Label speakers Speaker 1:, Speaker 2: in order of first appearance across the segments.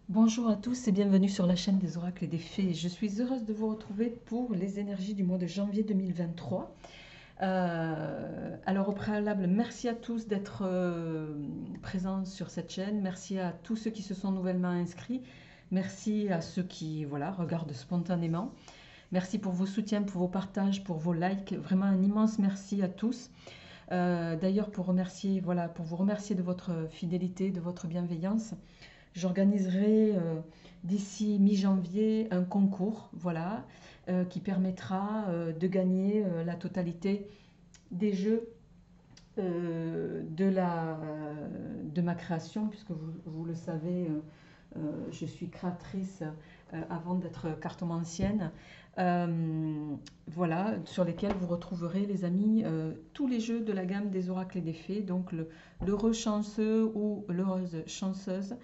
Speaker 1: Bonjour à tous et bienvenue sur la chaîne des oracles et des fées. Je suis heureuse de vous retrouver pour les énergies du mois de janvier 2023. Alors au préalable, merci à tous d'être présents sur cette chaîne. Merci à tous ceux qui se sont nouvellement inscrits. Merci à ceux qui regardent spontanément. Merci pour vos soutiens, pour vos partages, pour vos likes. Vraiment un immense merci à tous. D'ailleurs, pour vous remercier de votre fidélité, de votre bienveillance. J'organiserai d'ici mi-janvier un concours, qui permettra de gagner la totalité des jeux de ma création, puisque vous le savez, je suis créatrice avant d'être cartomancienne. Voilà, sur lesquels vous retrouverez, les amis, tous les jeux de la gamme des oracles et des fées. Donc l'heureux chanceux ou l'heureuse chanceuse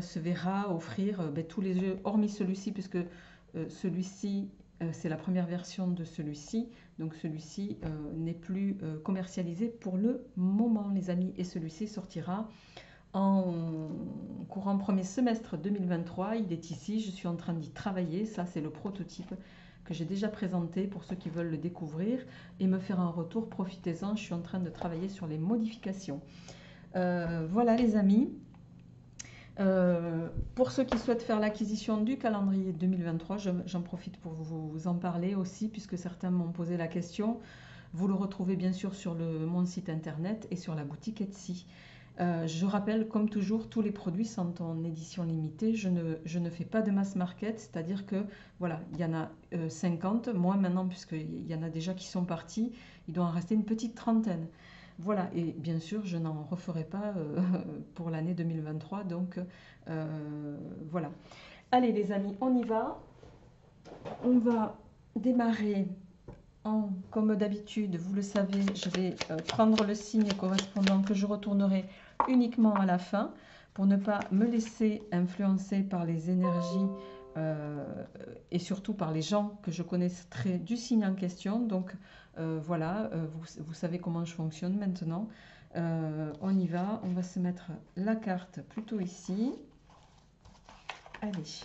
Speaker 1: se verra offrir tous les jeux, hormis celui-ci, puisque celui-ci, c'est la première version de celui-ci. Donc celui-ci n'est plus commercialisé pour le moment, les amis. Et celui-ci sortira en courant premier semestre 2023. Il est ici, je suis en train d'y travailler. Ça, c'est le prototype que j'ai déjà présenté pour ceux qui veulent le découvrir et me faire un retour. Profitez-en, je suis en train de travailler sur les modifications. Voilà les amis. Pour ceux qui souhaitent faire l'acquisition du calendrier 2023, j'en profite pour vous en parler aussi, puisque certains m'ont posé la question. Vous le retrouvez bien sûr sur mon site internet et sur la boutique Etsy. Je rappelle, comme toujours, tous les produits sont en édition limitée. Je ne fais pas de mass market, c'est-à-dire que voilà, il y en a 50, moins maintenant, puisqu'il y en a déjà qui sont partis. Il doit en rester une petite trentaine. Voilà, et bien sûr, je n'en referai pas pour l'année 2023, donc voilà. Allez les amis, on y va. On va démarrer comme d'habitude, vous le savez, je vais prendre le signe correspondant que je retournerai uniquement à la fin pour ne pas me laisser influencer par les énergies euh, et surtout par les gens que je connaîtrai du signe en question. Donc vous savez comment je fonctionne maintenant. On y va, on va se mettre la carte plutôt ici. Allez.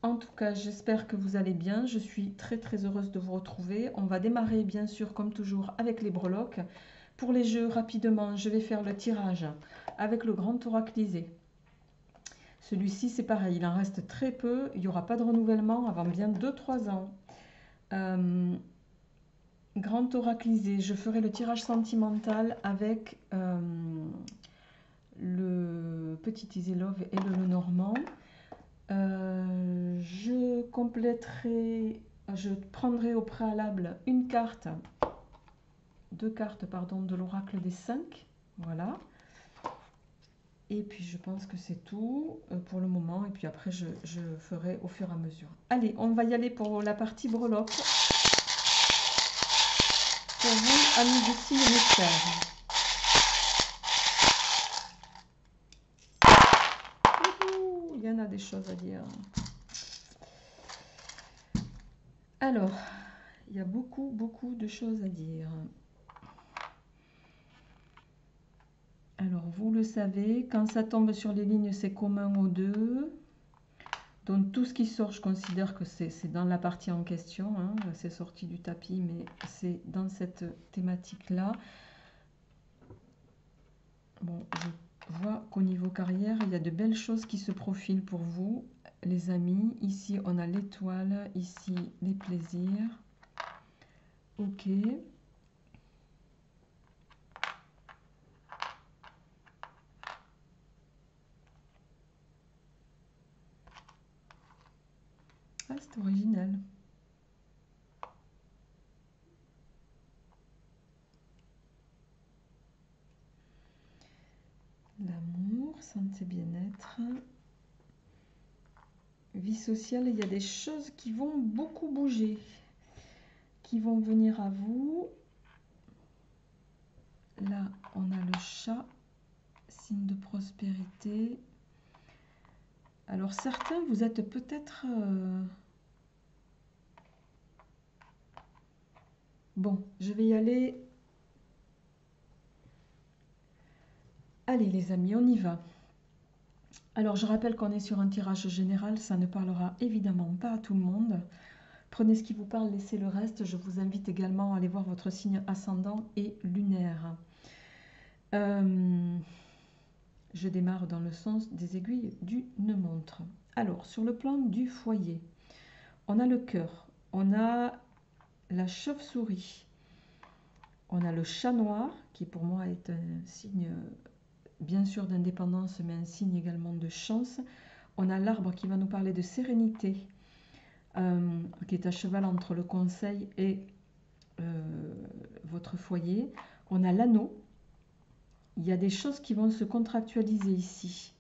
Speaker 1: En tout cas, j'espère que vous allez bien. Je suis très très heureuse de vous retrouver. On va démarrer bien sûr comme toujours avec les breloques. Pour les jeux, rapidement, je vais faire le tirage avec le grand oraclisé. Celui-ci, c'est pareil, il en reste très peu. Il n'y aura pas de renouvellement avant bien 2-3 ans. Grand oraclisé, je ferai le tirage sentimental avec le petit Easy Love et le Lenormand. Je prendrai au préalable deux cartes pardon, de l'oracle des 5. Voilà. Et puis je pense que c'est tout pour le moment. Et puis après, je ferai au fur et à mesure. Allez, on va y aller pour la partie breloque. Pour vous, amis de signe mystère. Il y en a des choses à dire. Alors, il y a beaucoup, beaucoup de choses à dire. Alors, vous le savez, quand ça tombe sur les lignes, c'est commun aux deux. Donc, tout ce qui sort, je considère que c'est dans la partie en question. Hein. C'est sorti du tapis, mais c'est dans cette thématique-là. Bon, je vois qu'au niveau carrière, il y a de belles choses qui se profilent pour vous, les amis. Ici, on a l'étoile. Ici, les plaisirs. Ok. Ah, c'est original. L'amour, santé, bien-être. Vie sociale, il y a des choses qui vont beaucoup bouger, qui vont venir à vous. Là, on a le chat, signe de prospérité. Alors, certains, vous êtes peut-être... Bon, je vais y aller. Allez, les amis, on y va. Alors, je rappelle qu'on est sur un tirage général, ça ne parlera évidemment pas à tout le monde. Prenez ce qui vous parle, laissez le reste. Je vous invite également à aller voir votre signe ascendant et lunaire. Je démarre dans le sens des aiguilles d'une montre. Alors, sur le plan du foyer, on a le cœur, on a la chauve-souris, on a le chat noir, qui pour moi est un signe bien sûr d'indépendance, mais un signe également de chance. On a l'arbre qui va nous parler de sérénité, qui est à cheval entre le conseil et votre foyer. On a l'anneau. Il y a des choses qui vont se contractualiser ici.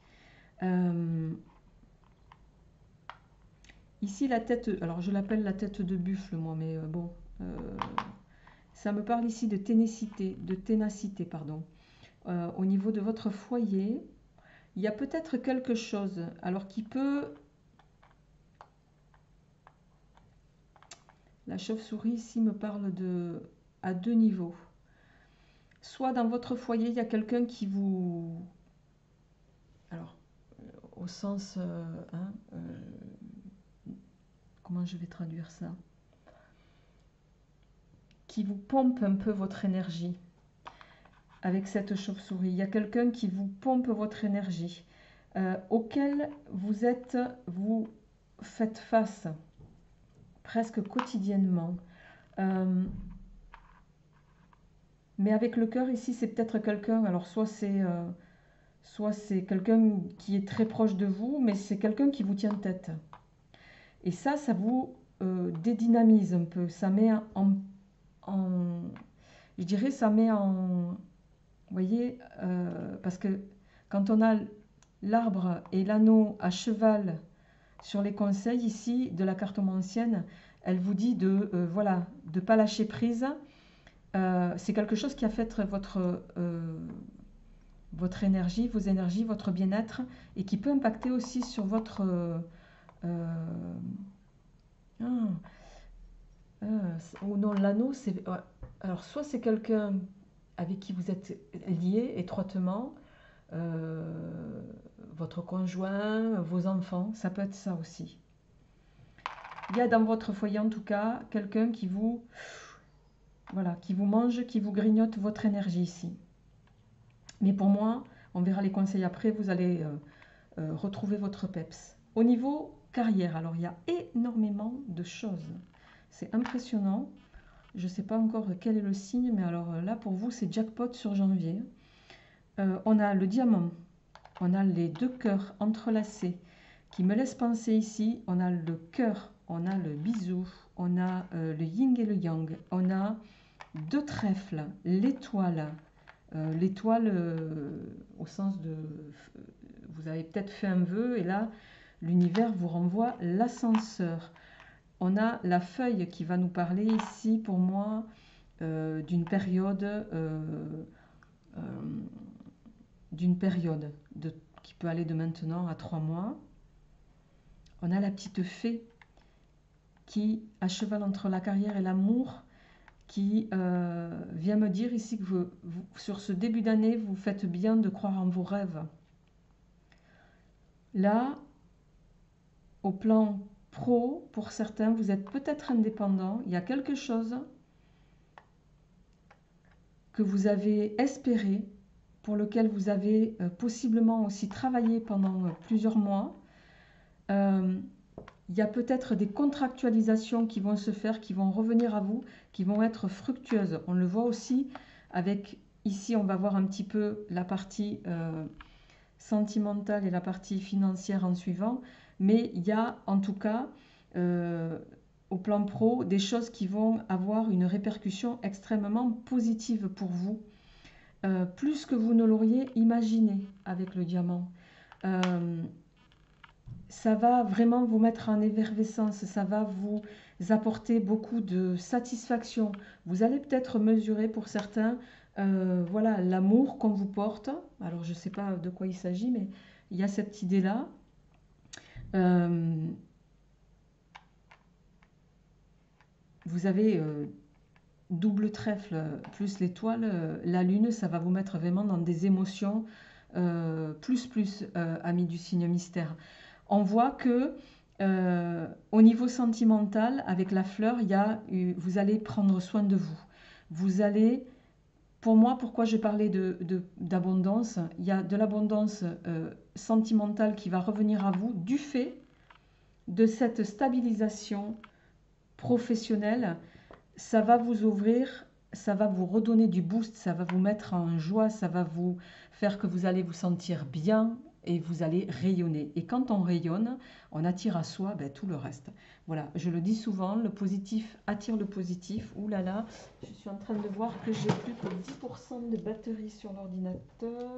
Speaker 1: Ici, la tête, alors je l'appelle la tête de buffle, moi, mais bon, ça me parle ici de ténacité, pardon. Au niveau de votre foyer, il y a peut-être quelque chose, alors qui peut... La chauve-souris ici me parle à deux niveaux. Soit dans votre foyer, il y a quelqu'un qui vous... Alors, au sens... comment je vais traduire ça? Qui vous pompe un peu votre énergie. Avec cette chauve-souris, il y a quelqu'un qui vous pompe votre énergie, auquel vous faites face presque quotidiennement. Mais avec le cœur ici, c'est peut-être quelqu'un, alors soit c'est quelqu'un qui est très proche de vous, mais c'est quelqu'un qui vous tient tête. Et ça vous dédynamise un peu, ça met je dirais, ça met en... Vous voyez, parce que quand on a l'arbre et l'anneau à cheval sur les conseils ici de la cartomancienne, elle vous dit de voilà, de pas lâcher prise. C'est quelque chose qui affecte votre énergie, vos énergies, votre bien-être et qui peut impacter aussi sur votre... ou non, l'anneau, c'est... Alors, soit c'est quelqu'un avec qui vous êtes lié étroitement, votre conjoint, vos enfants, ça peut être ça aussi. Il y a dans votre foyer en tout cas quelqu'un qui vous, voilà, qui vous mange, qui vous grignote votre énergie ici. Mais pour moi, on verra les conseils après, vous allez retrouver votre peps. Au niveau carrière, alors il y a énormément de choses. C'est impressionnant. Je ne sais pas encore quel est le signe, mais alors là pour vous c'est jackpot sur janvier. On a le diamant, on a les deux cœurs entrelacés qui me laissent penser ici, on a le cœur, on a le bisou, on a le yin et le yang, on a deux trèfles, l'étoile, au sens de... Vous avez peut-être fait un vœu et là, l'univers vous renvoie l'ascenseur. On a la feuille qui va nous parler ici, pour moi, d'une période, qui peut aller de maintenant à 3 mois. On a la petite fée qui, à cheval entre la carrière et l'amour, qui vient me dire ici que sur ce début d'année, vous faites bien de croire en vos rêves. Là, au plan pro, pour certains, vous êtes peut-être indépendant. Il y a quelque chose que vous avez espéré, pour lequel vous avez possiblement aussi travaillé pendant plusieurs mois. Il y a peut-être des contractualisations qui vont se faire, qui vont revenir à vous, qui vont être fructueuses. On le voit aussi avec, ici on va voir un petit peu la partie sentimentale et la partie financière en suivant, mais il y a en tout cas au plan pro des choses qui vont avoir une répercussion extrêmement positive pour vous, plus que vous ne l'auriez imaginé avec le diamant. Ça va vraiment vous mettre en effervescence, ça va vous apporter beaucoup de satisfaction. Vous allez peut-être mesurer pour certains voilà, l'amour qu'on vous porte. Alors je ne sais pas de quoi il s'agit, mais il y a cette idée-là. Vous avez double trèfle plus l'étoile, la lune, ça va vous mettre vraiment dans des émotions amis du signe mystère. On voit que au niveau sentimental, avec la fleur, vous allez prendre soin de vous. Vous allez, pour moi, pourquoi je parlais d'abondance, il y a de l'abondance sentimentale qui va revenir à vous du fait de cette stabilisation professionnelle. Ça va vous ouvrir, ça va vous redonner du boost, ça va vous mettre en joie, ça va vous faire que vous allez vous sentir bien et vous allez rayonner. Et quand on rayonne, on attire à soi tout le reste. Voilà, je le dis souvent, le positif attire le positif. Ouh là là, je suis en train de voir que j'ai plus que 10% de batterie sur l'ordinateur.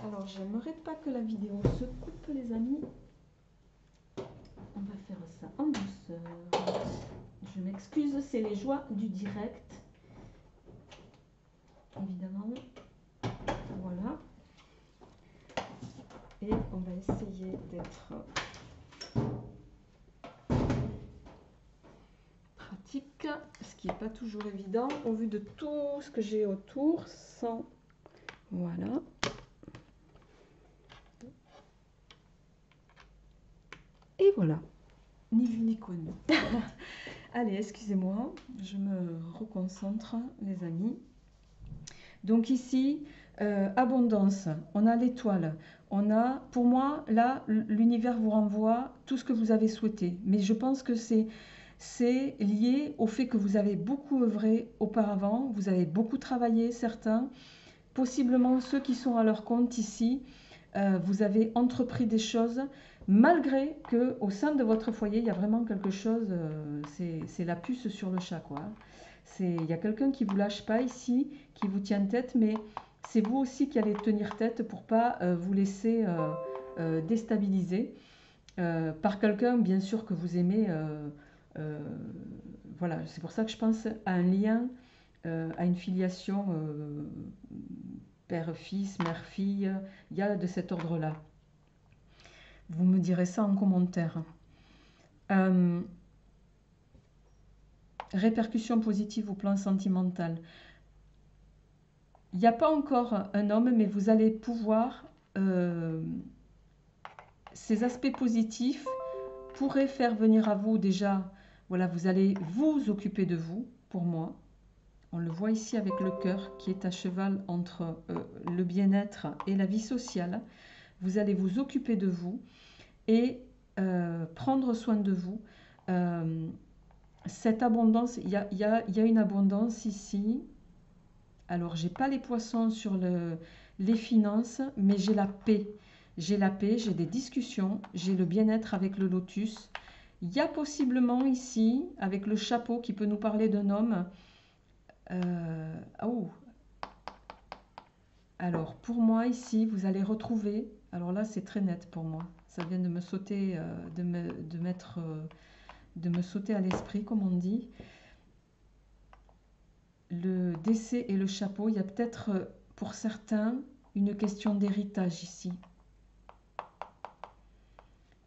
Speaker 1: Alors, j'aimerais pas que la vidéo se coupe, les amis. On va faire ça en douceur. Je m'excuse, c'est les joies du direct. Évidemment. Voilà. Et on va essayer d'être pratique, ce qui n'est pas toujours évident au vu de tout ce que j'ai autour. Sans... Voilà. Et voilà. Ni vu ni connu. Allez, excusez-moi, je me reconcentre, les amis. Donc ici, abondance, on a l'étoile, on a, pour moi, là, l'univers vous renvoie tout ce que vous avez souhaité. Mais je pense que c'est lié au fait que vous avez beaucoup œuvré auparavant, vous avez beaucoup travaillé, certains, possiblement ceux qui sont à leur compte ici, vous avez entrepris des choses, malgré que au sein de votre foyer, il y a vraiment quelque chose, c'est la puce sur le chat, quoi. Il y a quelqu'un qui ne vous lâche pas ici, qui vous tient tête, mais c'est vous aussi qui allez tenir tête pour ne pas vous laisser déstabiliser par quelqu'un, bien sûr, que vous aimez. Voilà, c'est pour ça que je pense à un lien, à une filiation père-fils, mère-fille, il y a de cet ordre-là. Vous me direz ça en commentaire. Répercussions positives au plan sentimental. Il n'y a pas encore un homme, mais vous allez pouvoir... ces aspects positifs pourraient faire venir à vous déjà... Voilà, vous allez vous occuper de vous, pour moi. On le voit ici avec le cœur qui est à cheval entre le bien-être et la vie sociale. Vous allez vous occuper de vous et prendre soin de vous. Cette abondance, il y a une abondance ici. Alors, j'ai pas les poissons sur les finances, mais j'ai la paix. J'ai la paix, j'ai des discussions, j'ai le bien-être avec le lotus. Il y a possiblement ici, avec le chapeau qui peut nous parler d'un homme. Oh. Alors, pour moi, ici, vous allez retrouver... Alors là, c'est très net pour moi. Ça vient de me sauter, de me sauter à l'esprit, comme on dit. Le décès et le chapeau, il y a peut-être pour certains une question d'héritage ici.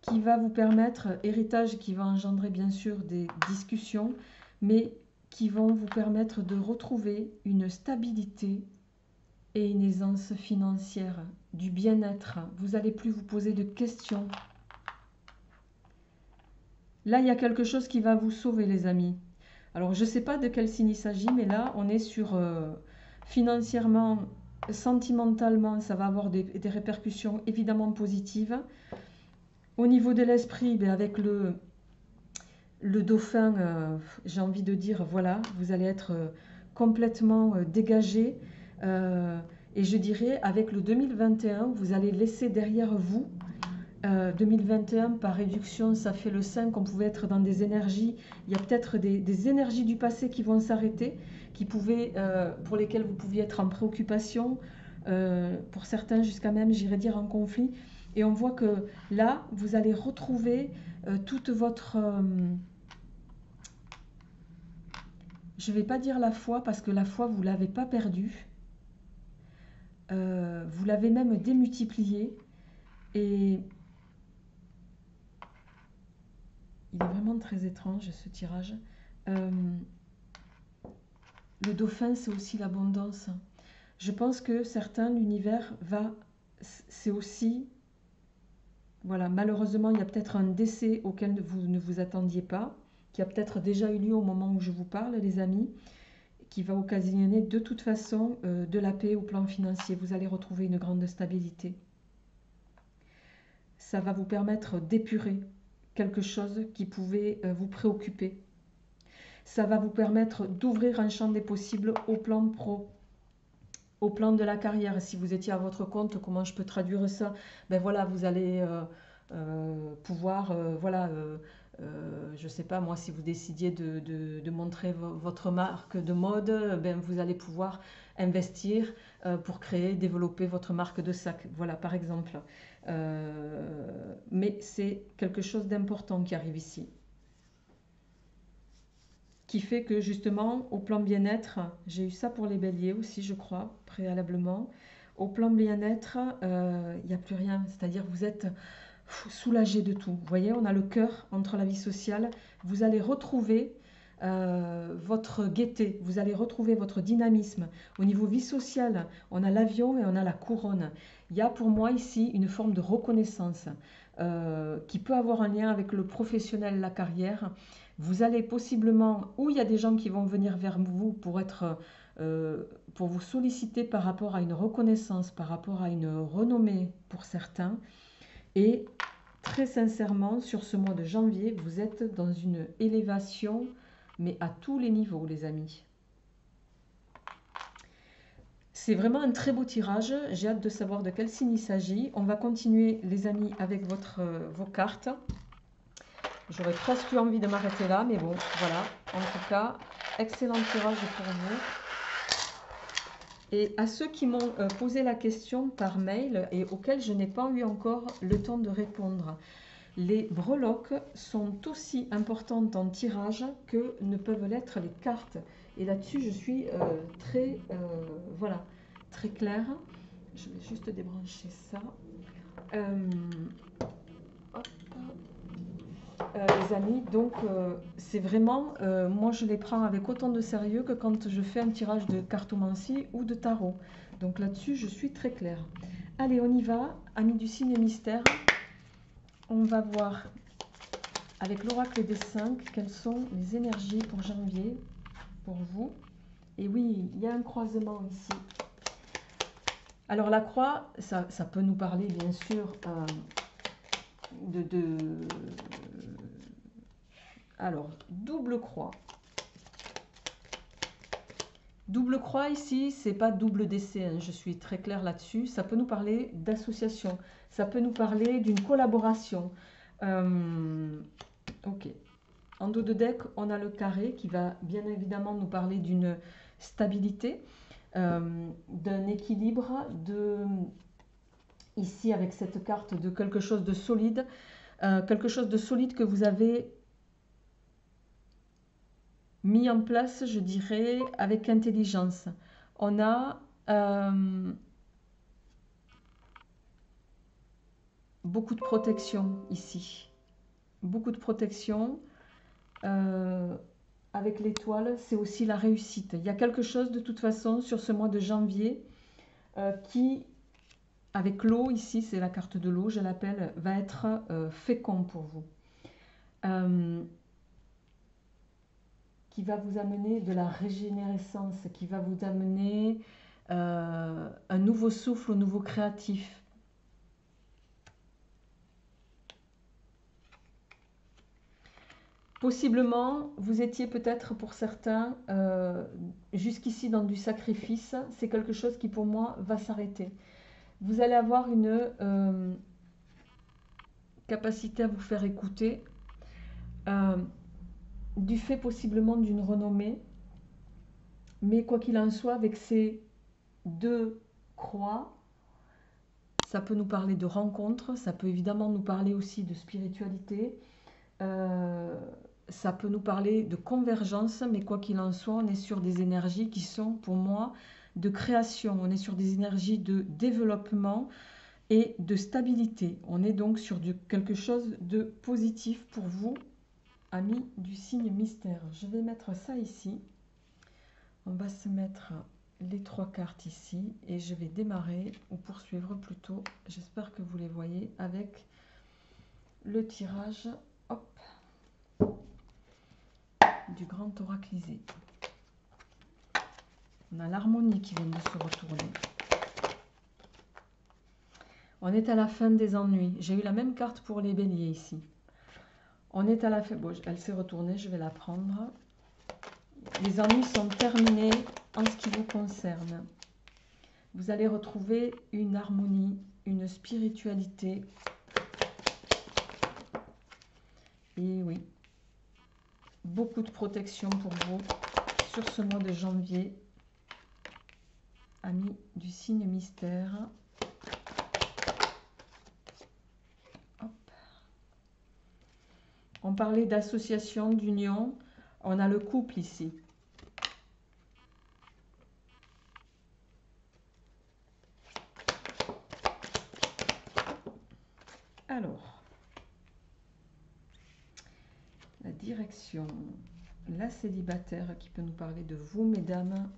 Speaker 1: Qui va vous permettre, héritage qui va engendrer bien sûr des discussions, mais qui vont vous permettre de retrouver une stabilité et une aisance financière, du bien-être. Vous n'allez plus vous poser de questions. Là, il y a quelque chose qui va vous sauver, les amis. Alors, je ne sais pas de quel signe il s'agit, mais là, on est sur financièrement, sentimentalement, ça va avoir des répercussions évidemment positives. Au niveau de l'esprit, avec le dauphin, j'ai envie de dire, voilà, vous allez être complètement dégagé. Et je dirais, avec le 2021, vous allez laisser derrière vous 2021, par réduction, ça fait le 5, on pouvait être dans des énergies, il y a peut-être des énergies du passé qui vont s'arrêter, pour lesquelles vous pouviez être en préoccupation, pour certains jusqu'à même, j'irais dire, en conflit. Et on voit que là, vous allez retrouver toute votre... je ne vais pas dire la foi, parce que la foi, vous ne l'avez pas perdue. Vous l'avez même démultipliée. Et... il est vraiment très étrange, ce tirage. Le dauphin, c'est aussi l'abondance. Je pense que certains, l'univers va, c'est aussi, voilà, malheureusement, il y a peut-être un décès auquel vous ne vous attendiez pas, qui a peut-être déjà eu lieu au moment où je vous parle, les amis, qui va occasionner de toute façon de la paix au plan financier. Vous allez retrouver une grande stabilité. Ça va vous permettre d'épurer quelque chose qui pouvait vous préoccuper. Ça va vous permettre d'ouvrir un champ des possibles au plan pro, au plan de la carrière. Si vous étiez à votre compte, comment je peux traduire ça? Ben voilà, vous allez pouvoir, voilà, je ne sais pas moi, si vous décidiez de montrer votre marque de mode, ben vous allez pouvoir investir pour créer, développer votre marque de sac. Voilà, par exemple. Mais c'est quelque chose d'important qui arrive ici, qui fait que justement, au plan bien-être, j'ai eu ça pour les béliers aussi, je crois, préalablement. Au plan bien-être, il n'y a plus rien, c'est-à-dire vous êtes soulagé de tout. Vous voyez, on a le cœur entre la vie sociale. Vous allez retrouver votre gaieté, vous allez retrouver votre dynamisme. Au niveau vie sociale, on a l'avion et on a la couronne. Il y a pour moi ici une forme de reconnaissance qui peut avoir un lien avec le professionnel, la carrière. Vous allez possiblement, ou il y a des gens qui vont venir vers vous pour vous solliciter par rapport à une reconnaissance, par rapport à une renommée pour certains. Et très sincèrement, sur ce mois de janvier, vous êtes dans une élévation, mais à tous les niveaux, les amis. C'est vraiment un très beau tirage. J'ai hâte de savoir de quel signe il s'agit. On va continuer, les amis, avec vos cartes. J'aurais presque eu envie de m'arrêter là, mais bon, voilà. En tout cas, excellent tirage pour vous. Et à ceux qui m'ont posé la question par mail et auxquels je n'ai pas eu encore le temps de répondre, les breloques sont aussi importantes en tirage que ne peuvent l'être les cartes. Et là-dessus, je suis voilà, très claire. Je vais juste débrancher ça. Hop. Les amis, donc c'est vraiment, moi je les prends avec autant de sérieux que quand je fais un tirage de cartomancie ou de tarot. Donc là-dessus, je suis très claire. Allez, on y va, amis du signe mystère. On va voir avec l'oracle des 5 quelles sont les énergies pour janvier, pour vous. Et oui, il y a un croisement ici. Alors la croix, ça peut nous parler bien sûr alors, double croix. Double croix ici, c'est pas double décès, hein, je suis très claire là-dessus. Ça peut nous parler d'association, ça peut nous parler d'une collaboration. Ok. En dos de deck, on a le carré qui va bien évidemment nous parler d'une stabilité, d'un équilibre, ici avec cette carte de quelque chose de solide que vous avez mis en place, je dirais, avec intelligence. On a beaucoup de protection ici. Beaucoup de protection. Avec l'étoile, c'est aussi la réussite. Il y a quelque chose de toute façon sur ce mois de janvier qui, avec l'eau, ici c'est la carte de l'eau, je l'appelle, va être fécond pour vous. Qui va vous amener de la régénérescence, qui va vous amener un nouveau souffle au nouveau créatif. Possiblement, vous étiez peut-être pour certains jusqu'ici dans du sacrifice. C'est quelque chose qui pour moi va s'arrêter. Vous allez avoir une capacité à vous faire écouter du fait possiblement d'une renommée. Mais quoi qu'il en soit, avec ces deux croix, ça peut nous parler de rencontres, ça peut évidemment nous parler aussi de spiritualité, ça peut nous parler de convergence, mais quoi qu'il en soit, on est sur des énergies qui sont pour moi de création, on est sur des énergies de développement et de stabilité. On est donc sur quelque chose de positif pour vous, amis du signe mystère. Je vais mettre ça ici. On va se mettre les 3 cartes ici et je vais démarrer ou poursuivre plutôt, j'espère que vous les voyez, avec le tirage, hop, du grand oraclisé. On a l'harmonie qui vient de se retourner. On est à la fin des ennuis. J'ai eu la même carte pour les béliers ici. On est à la fin. Bon, elle s'est retournée, je vais la prendre. Les ennuis sont terminés en ce qui vous concerne. Vous allez retrouver une harmonie, une spiritualité. Et oui, beaucoup de protection pour vous sur ce mois de janvier. Amis du signe mystère. Hop. On parlait d'association, d'union. On a le couple ici. Alors, la direction, la célibataire qui peut nous parler de vous, mesdames.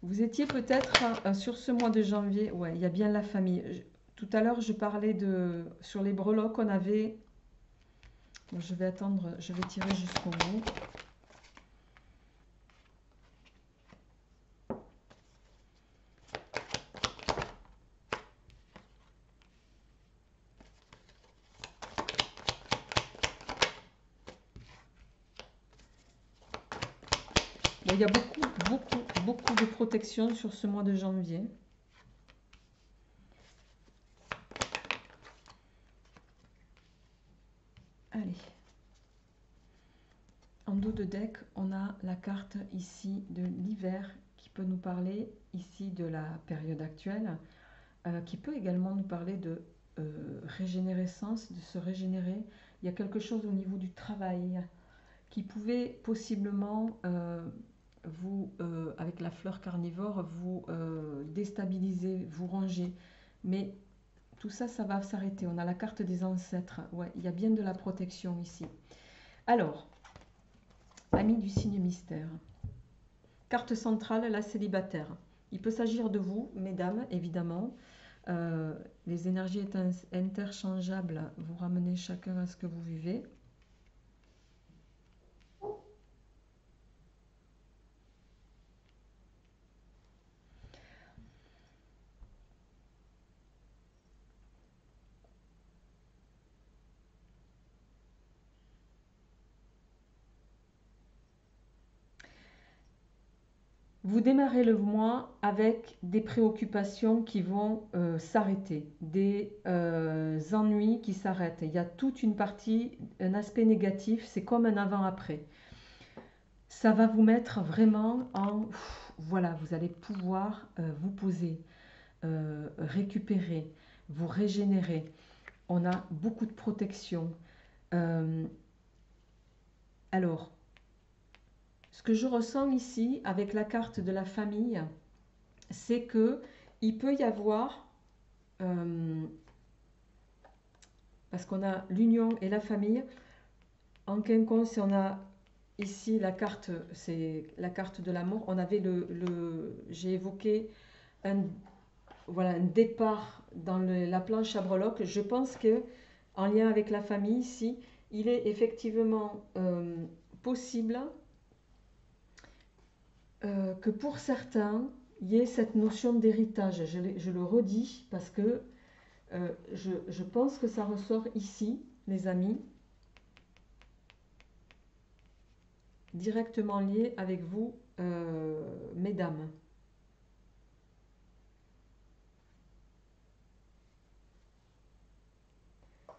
Speaker 1: Vous étiez peut-être sur ce mois de janvier, ouais, il y a bien la famille. Tout à l'heure, je parlais de, sur les breloques, on avait, bon, je vais attendre, je vais tirer jusqu'au bout. Bon, il y a beaucoup de protection sur ce mois de janvier. Allez. En dos de deck, on a la carte ici de l'hiver qui peut nous parler ici de la période actuelle, qui peut également nous parler de régénérescence, de se régénérer. Il y a quelque chose au niveau du travail qui pouvait possiblement vous, avec la fleur carnivore, vous déstabiliser, vous ranger. Mais tout ça, ça va s'arrêter. On a la carte des ancêtres. Ouais, il y a bien de la protection ici. Alors, amis du signe mystère. Carte centrale, la célibataire. Il peut s'agir de vous, mesdames, évidemment. Les énergies interchangeables, vous ramenez chacun à ce que vous vivez. Vous démarrez le mois avec des préoccupations qui vont s'arrêter, des ennuis qui s'arrêtent. Il y a toute une partie, un aspect négatif, c'est comme un avant-après. Ça va vous mettre vraiment en... Voilà, vous allez pouvoir vous poser, récupérer, vous régénérer. On a beaucoup de protection. Alors, ce que je ressens ici avec la carte de la famille, c'est que il peut y avoir, parce qu'on a l'union et la famille, en quinconce, on a ici la carte, c'est la carte de l'amour. On avait j'ai évoqué voilà, un départ dans la planche à breloques. Je pense que en lien avec la famille ici, il est effectivement possible que pour certains, il y ait cette notion d'héritage. Je le redis parce que je pense que ça ressort ici, les amis, directement lié avec vous, mesdames.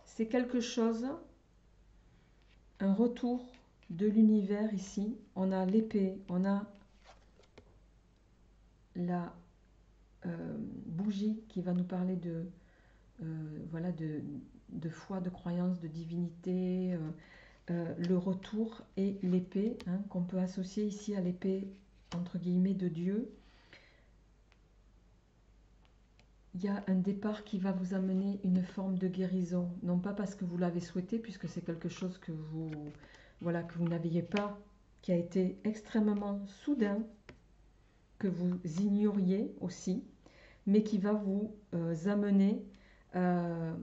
Speaker 1: C'est quelque chose, un retour de l'univers ici. On a l'épée, on a la bougie qui va nous parler de, voilà, de foi, de croyance, de divinité, le retour et l'épée, hein, qu'on peut associer ici à l'épée, entre guillemets, de Dieu. Il y a un départ qui va vous amener une forme de guérison, non pas parce que vous l'avez souhaité, puisque c'est quelque chose que voilà, que vous n'aviez pas, qui a été extrêmement soudain, que vous ignoriez aussi, mais qui va vous amener vers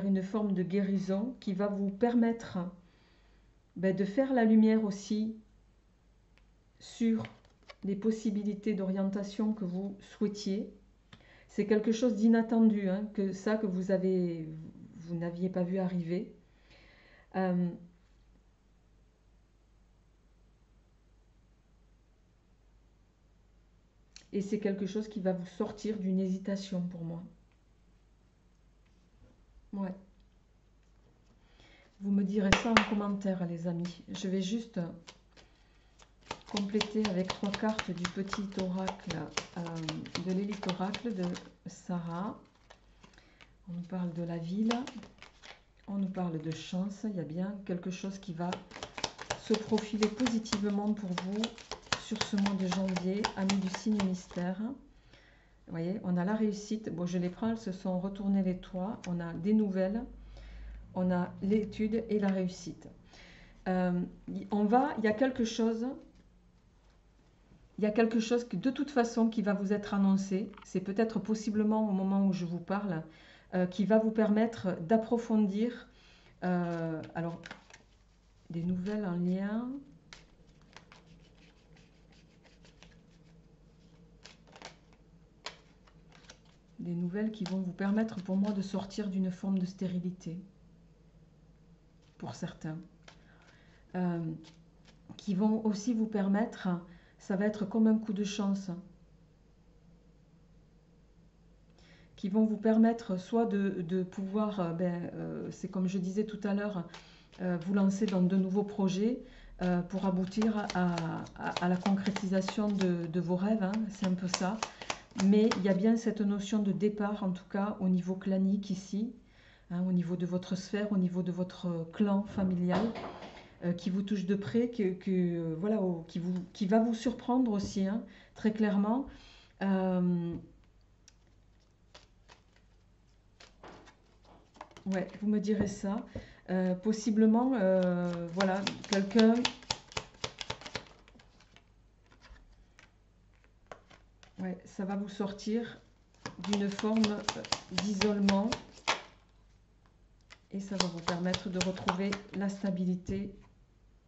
Speaker 1: une forme de guérison qui va vous permettre de faire la lumière aussi sur les possibilités d'orientation que vous souhaitiez. C'est quelque chose d'inattendu, hein, que vous n'aviez pas vu arriver. Et c'est quelque chose qui va vous sortir d'une hésitation pour moi. Ouais. Vous me direz ça en commentaire, les amis. Je vais juste compléter avec 3 cartes du petit oracle, de l'élite oracle de Sarah. On nous parle de la ville, on nous parle de chance. Il y a bien quelque chose qui va se profiler positivement pour vous sur ce mois de janvier, amis du signe mystère. Vous voyez, on a la réussite. Bon, je les prends, elles se sont retournées les toits. On a des nouvelles, on a l'étude et la réussite. Il y a quelque chose que de toute façon qui va vous être annoncé. C'est peut-être possiblement au moment où je vous parle, qui va vous permettre d'approfondir. Alors, des nouvelles en lien. Des nouvelles qui vont vous permettre pour moi de sortir d'une forme de stérilité. Pour certains. Qui vont aussi vous permettre, ça va être comme un coup de chance, qui vont vous permettre soit de pouvoir, c'est comme je disais tout à l'heure, vous lancer dans de nouveaux projets pour aboutir à la concrétisation de vos rêves, hein, c'est un peu ça. Mais il y a bien cette notion de départ, en tout cas au niveau clanique ici, hein, au niveau de votre sphère, au niveau de votre clan familial, qui vous touche de près, voilà, qui va vous surprendre aussi, hein, très clairement. Ouais, vous me direz ça. Possiblement, voilà, quelqu'un... Ouais, ça va vous sortir d'une forme d'isolement et ça va vous permettre de retrouver la stabilité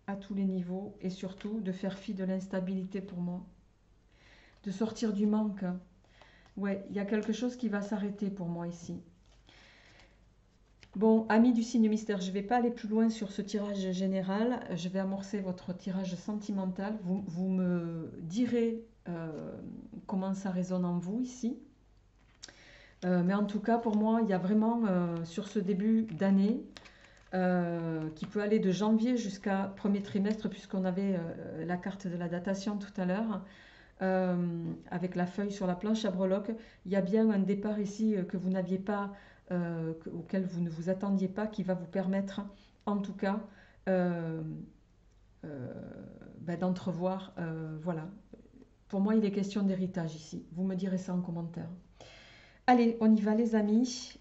Speaker 1: à tous les niveaux et surtout de faire fi de l'instabilité pour moi. De sortir du manque. Ouais, il y a quelque chose qui va s'arrêter pour moi ici. Bon, amis du signe mystère, je ne vais pas aller plus loin sur ce tirage général. Je vais amorcer votre tirage sentimental. Vous me direz comment ça résonne en vous ici. Mais en tout cas, pour moi, il y a vraiment sur ce début d'année qui peut aller de janvier jusqu'à premier trimestre, puisqu'on avait la carte de la datation tout à l'heure, avec la feuille sur la planche à breloques. Il y a bien un départ ici que vous n'aviez pas, auquel vous ne vous attendiez pas, qui va vous permettre, en tout cas, d'entrevoir, voilà. Pour moi, il est question d'héritage ici. Vous me direz ça en commentaire. Allez, on y va les amis.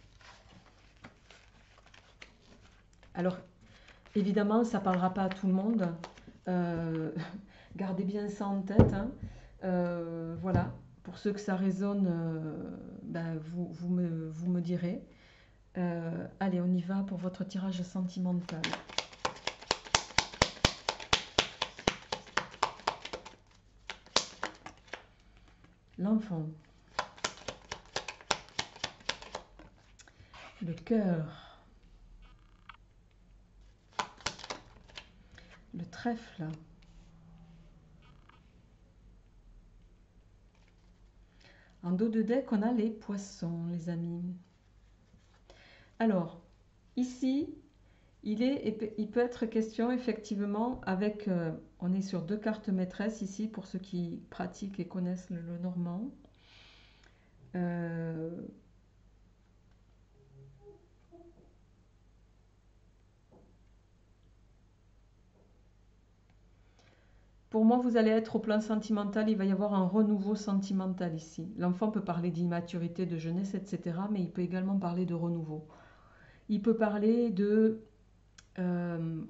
Speaker 1: Alors, évidemment, ça ne parlera pas à tout le monde. Gardez bien ça en tête. Hein. Voilà, pour ceux que ça résonne, vous me direz. Allez, on y va pour votre tirage sentimental. L'enfant. Le cœur. Le trèfle. En dos de deck, on a les poissons, les amis. Alors, ici, il peut être question, effectivement, avec... on est sur 2 cartes maîtresses ici, pour ceux qui pratiquent et connaissent le normand. Pour moi, vous allez être au plan sentimental, il va y avoir un renouveau sentimental ici. L'enfant peut parler d'immaturité, de jeunesse, etc. Mais il peut également parler de renouveau. Il peut parler de d'un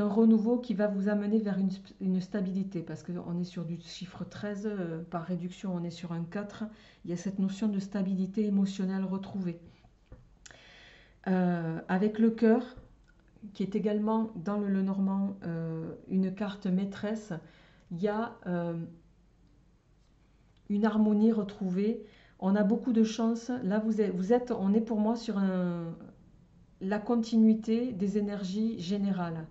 Speaker 1: renouveau qui va vous amener vers une stabilité, parce qu'on est sur du chiffre 13, par réduction on est sur un 4, il y a cette notion de stabilité émotionnelle retrouvée. Avec le cœur, qui est également dans le Lenormand une carte maîtresse, il y a une harmonie retrouvée. On a beaucoup de chance. Là, on est pour moi sur la continuité des énergies générales.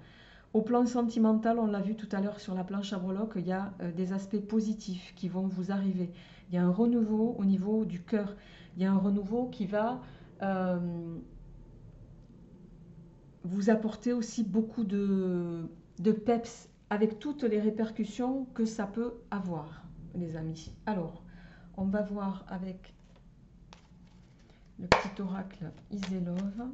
Speaker 1: Au plan sentimental, on l'a vu tout à l'heure sur la planche à breloques, il y a des aspects positifs qui vont vous arriver. Il y a un renouveau au niveau du cœur. Il y a un renouveau qui va vous apporter aussi beaucoup de peps avec toutes les répercussions que ça peut avoir, les amis. Alors, on va voir avec le petit oracle Iselove.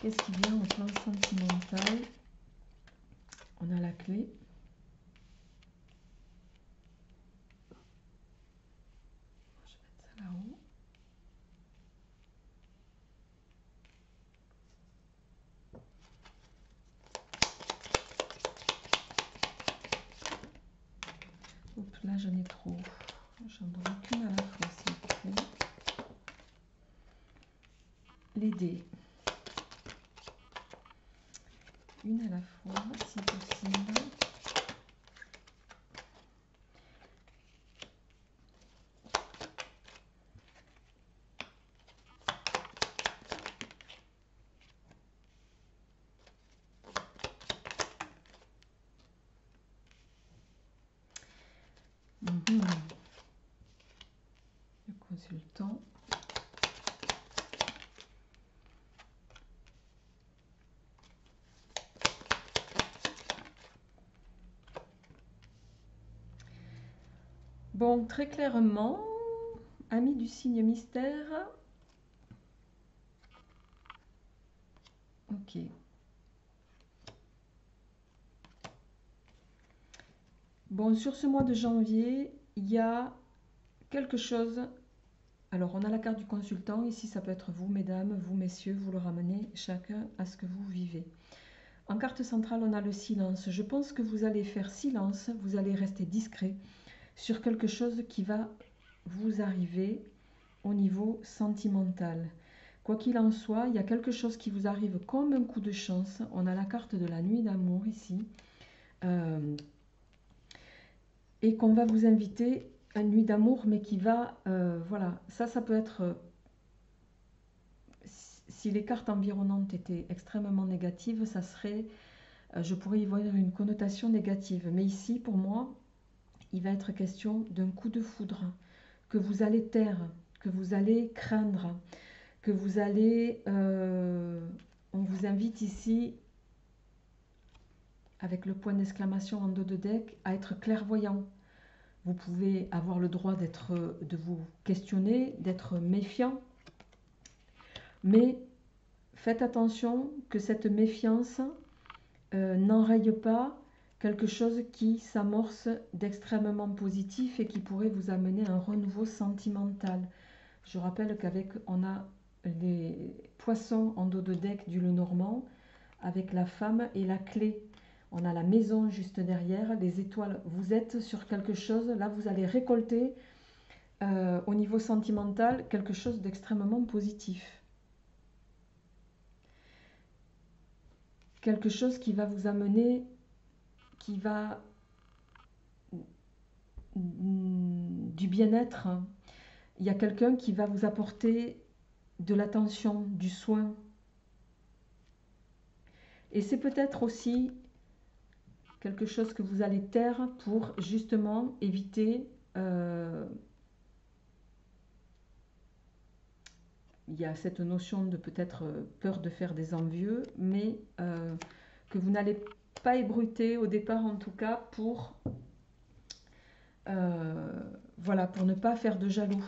Speaker 1: Qu'est-ce qui vient au plan sentimental? On a la clé. Je vais mettre ça là-haut. Oups, là j'en ai trop. J'en donne qu'une à la fois, s'il vous plaît. Les dés. Une à la fois, si possible. Le consultant. Bon, très clairement, amis du signe mystère. Ok. Bon, sur ce mois de janvier, il y a quelque chose. Alors, on a la carte du consultant. Ici, ça peut être vous, mesdames, vous, messieurs. Vous le ramenez chacun à ce que vous vivez. En carte centrale, on a le silence. Je pense que vous allez faire silence. Vous allez rester discret sur quelque chose qui va vous arriver au niveau sentimental. Quoi qu'il en soit, il y a quelque chose qui vous arrive comme un coup de chance. On a la carte de la nuit d'amour ici. Et qu'on va vous inviter à une nuit d'amour, mais qui va... voilà, ça peut être... si les cartes environnantes étaient extrêmement négatives, ça serait... je pourrais y voir une connotation négative. Mais ici, pour moi, il va être question d'un coup de foudre que vous allez taire, que vous allez craindre, que vous allez... on vous invite ici, avec le point d'exclamation en dos de deck, à être clairvoyant. Vous pouvez avoir le droit de vous questionner, d'être méfiant, mais faites attention que cette méfiance n'enraye pas quelque chose qui s'amorce d'extrêmement positif et qui pourrait vous amener à un renouveau sentimental. Je rappelle on a les poissons en dos de deck du Lenormand avec la femme et la clé. On a la maison juste derrière, les étoiles. Vous êtes sur quelque chose, là vous allez récolter au niveau sentimental quelque chose d'extrêmement positif. Quelque chose qui va vous amener, qui va du bien-être. Il y a quelqu'un qui va vous apporter de l'attention, du soin. Et c'est peut-être aussi quelque chose que vous allez taire pour justement éviter... il y a cette notion de peut-être peur de faire des envieux, mais que vous n'allez pas ébruiter au départ en tout cas pour... voilà, pour ne pas faire de jaloux.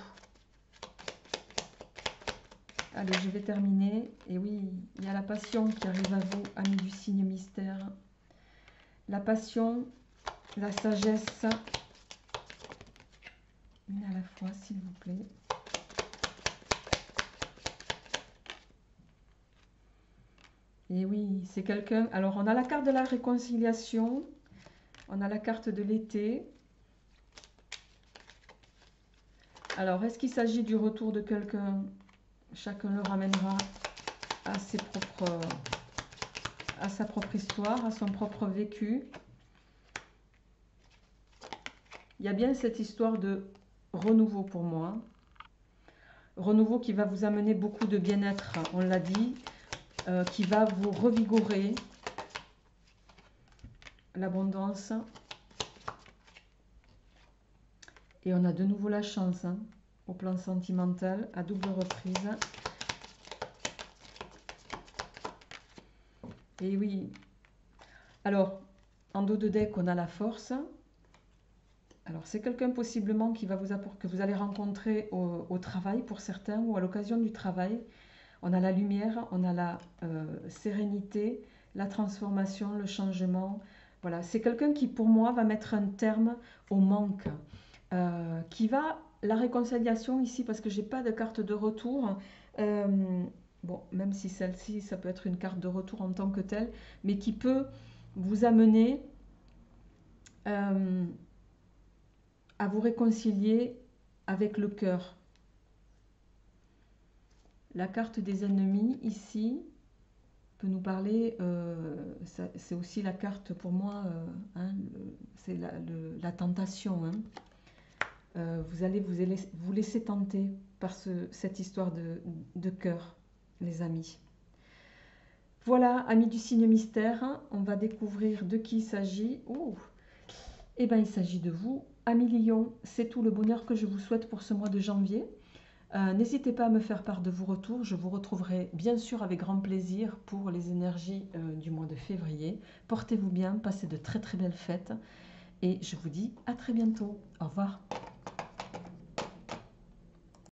Speaker 1: Allez, je vais terminer. Et oui, il y a la passion qui arrive à vous, amis du signe mystère. La passion, la sagesse Une à la fois, s'il vous plaît. Et oui, c'est quelqu'un... Alors, on a la carte de la réconciliation. On a la carte de l'été. Alors, est-ce qu'il s'agit du retour de quelqu'un? Chacun le ramènera à sa propre histoire, à son propre vécu. Il y a bien cette histoire de renouveau pour moi. Renouveau qui va vous amener beaucoup de bien-être, on l'a dit, qui va vous revigorer. L'abondance. Et on a de nouveau la chance, hein, au plan sentimental, à double reprise. Et oui. Alors, en dos de deck, on a la force. Alors, c'est quelqu'un possiblement qui va vous apporter, que vous allez rencontrer au travail pour certains ou à l'occasion du travail. On a la lumière, on a la sérénité, la transformation, le changement. Voilà, c'est quelqu'un qui, pour moi, va mettre un terme au manque. Qui va, la réconciliation ici, parce que j'ai pas de carte de retour. Bon, même si celle-ci, ça peut être une carte de retour en tant que telle, mais qui peut vous amener à vous réconcilier avec le cœur. La carte des ennemis, ici, peut nous parler, c'est aussi la carte pour moi, hein, c'est la tentation. Hein. Vous allez vous laisser tenter par cette histoire de cœur, les amis. Voilà, amis du signe mystère, on va découvrir de qui il s'agit. Oh, eh bien, il s'agit de vous, amis Lion. C'est tout le bonheur que je vous souhaite pour ce mois de janvier. N'hésitez pas à me faire part de vos retours. Je vous retrouverai bien sûr avec grand plaisir pour les énergies du mois de février. Portez-vous bien, passez de très très belles fêtes. Et je vous dis à très bientôt. Au revoir.